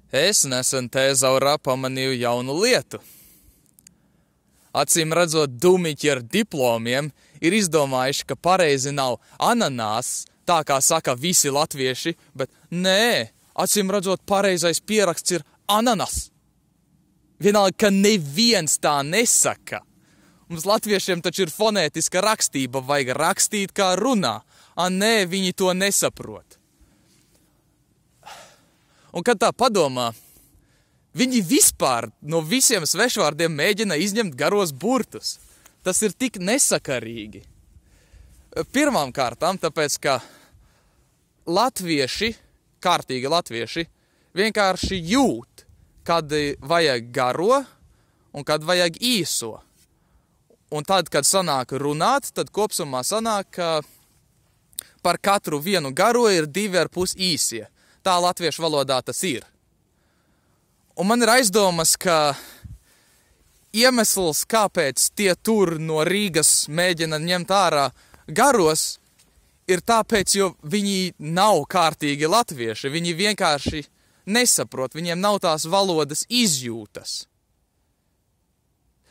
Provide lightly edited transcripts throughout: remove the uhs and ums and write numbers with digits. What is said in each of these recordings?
Es nesen Tezaurā pamanīju jaunu lietu. Acīm redzot, dūmiķi ar diplomiem ir izdomājuši, ka pareizi nav ananās, tā kā saka visi latvieši, bet nē, acīm redzot, pareizais pieraksts ir ananas. Vienalga, ka neviens tā nesaka. Mums latviešiem taču ir fonētiska rakstība, vajag rakstīt kā runā. Nē, viņi to nesaprot. Un kad tā padomā, viņi vispār no visiem svešvārdiem mēģina izņemt garos burtus. Tas ir tik nesakarīgi. Pirmām kārtām, tāpēc, ka latvieši, kārtīgi latvieši, vienkārši jūt, kad vajag garo un kad vajag īso. Un tad, kad sanāk runāt, tad kopsumā sanāk, ka par katru vienu garo ir 2,5 īsie. Tā latviešu valodā tas ir. Un man ir aizdomas, ka iemesls, kāpēc tie tur no Rīgas mēģina ņemt ārā garos, ir tāpēc, jo viņi nav kārtīgi latvieši. Viņi vienkārši nesaprot, viņiem nav tās valodas izjūtas.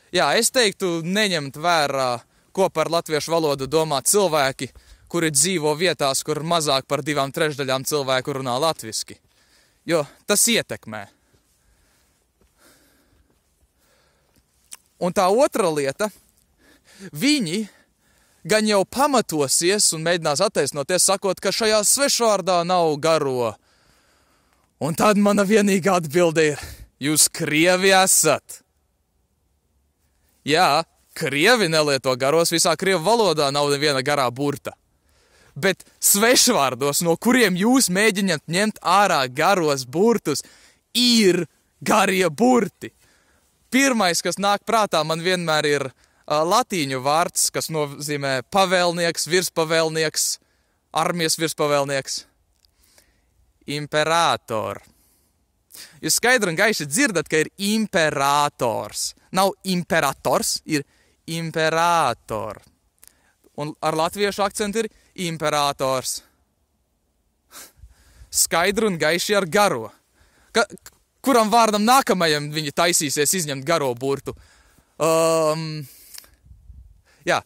Jā, es teiktu, neņemt vērā, ko par latviešu valodu domā cilvēki, kuri dzīvo vietās, kur mazāk par 2/3 cilvēku runā latviski. Jo tas ietekmē. Un tā otra lieta, viņi gan jau pamatosies un mēģinās attaisnoties, sakot, ka šajā svešvārdā nav garo. Un tad mana vienīgā atbilde ir, jūs krievi esat. Jā, krievi nelieto garos, visā krievu valodā nav neviena garā burta. Bet svešvārdos, no kuriem jūs mēģināt ņemt ārā garos burtus, ir garie burti. Pirmais, kas nāk prātā, man vienmēr ir latīņu vārds, kas nozīmē pavēlnieks, virspavēlnieks, armijas virspavēlnieks. Imperator. Jūs skaidri un gaiši dzirdat, ka ir imperators. Nav imperators, ir imperator. Un ar latviešu akcentu ir imperators. Skaidri un gaiši ar garo. Kuram vārdam nākamajam viņi taisīsies izņemt garo burtu? Jā,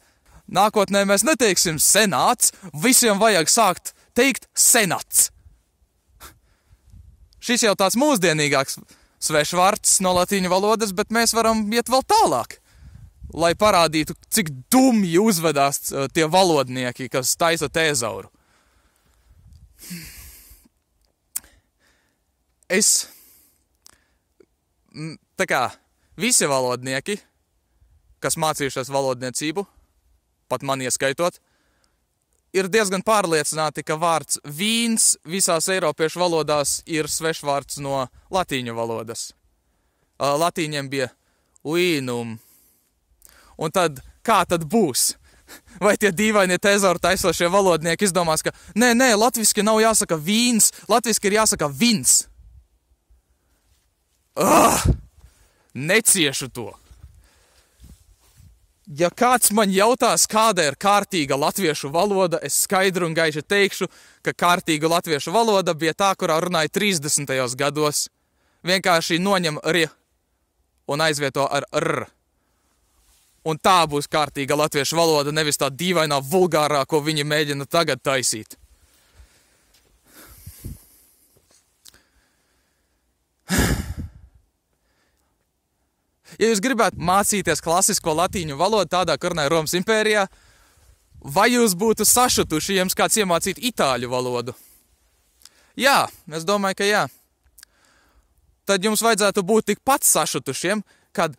nākotnē mēs neteiksim senāts, visiem vajag sākt teikt senats. Šis jau tāds mūsdienīgāks svešvārds no latīņu valodas, bet mēs varam iet vēl tālāk, lai parādītu, cik dumji uzvedās tie valodnieki, kas taisa Tezauru. Tā kā visi valodnieki, kas mācījušies valodniecību, pat man ieskaitot, ir diezgan pārliecināti, ka vārds vīns visās eiropiešu valodās ir svešvārds no latīņu valodas. Latīņiem bija uinum. Un tad, kā tad būs? Vai tie dīvainie Tezauru taisošie valodnieki izdomās, ka nē, latviski nav jāsaka vīns, latviski ir jāsaka vins. Neciešu to. Ja kāds man jautās, kāda ir kārtīga latviešu valoda, es skaidru un gaiši teikšu, ka kārtīga latviešu valoda bija tā, kurā runāja 30. gados. Vienkārši noņem ri un aizvieto ar r. Un tā būs kārtīga latviešu valoda, nevis tā dīvainā vulgārā, ko viņi mēģina tagad taisīt. Ja jūs gribētu mācīties klasisko latīņu valodu tādā, kur runāja Romas impērijā, vai jūs būtu sašutuši, ja jums kāds iemācītu itāļu valodu? Jā, es domāju, ka jā. Tad jums vajadzētu būt tikpat sašutušiem, kad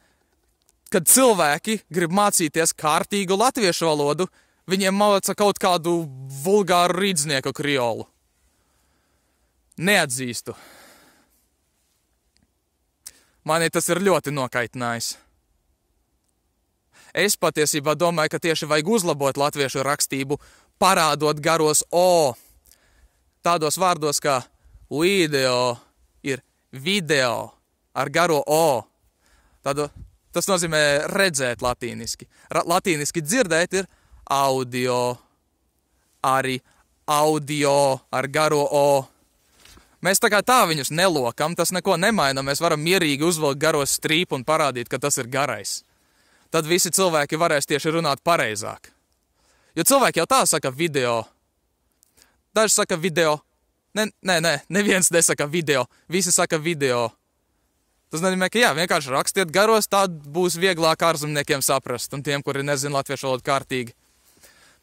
cilvēki grib mācīties kārtīgu latviešu valodu, viņiem māca kaut kādu vulgāru rīdznieku kriolu. Neatzīstu. Mani tas ir ļoti nokaitinājis. Es patiesībā domāju, ka tieši vajag uzlabot latviešu rakstību, parādot garos o. Tādos vārdos kā video ir video ar garo o. Tas nozīmē redzēt latīniski. Latīniski dzirdēt ir audio. Arī audio ar garo o. Mēs tā viņus nelokam, tas neko nemaina, mēs varam mierīgi uzvilkt garos strīpu un parādīt, ka tas ir garais. Tad visi cilvēki varēs tieši runāt pareizāk. Jo cilvēki jau tā saka video. Daži saka video. Neviens nesaka video. Visi saka video. Tas nozīmē, ka vienkārši rakstiet garos, tā būs vieglāk ārzemniekiem saprast, un tiem, kuri nezina latviešu valodu kārtīgi.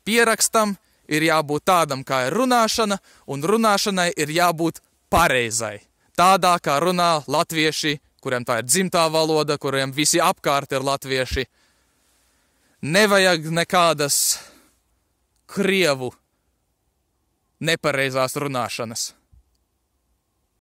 Pierakstam ir jābūt tādam, kā ir runāšana, un runāšanai ir jābūt pareizai. Tādā, kā runā latvieši, kuriem tā ir dzimtā valoda, kuriem visi apkārt ir latvieši. Nevajag nekādas krievu nepareizās runāšanas.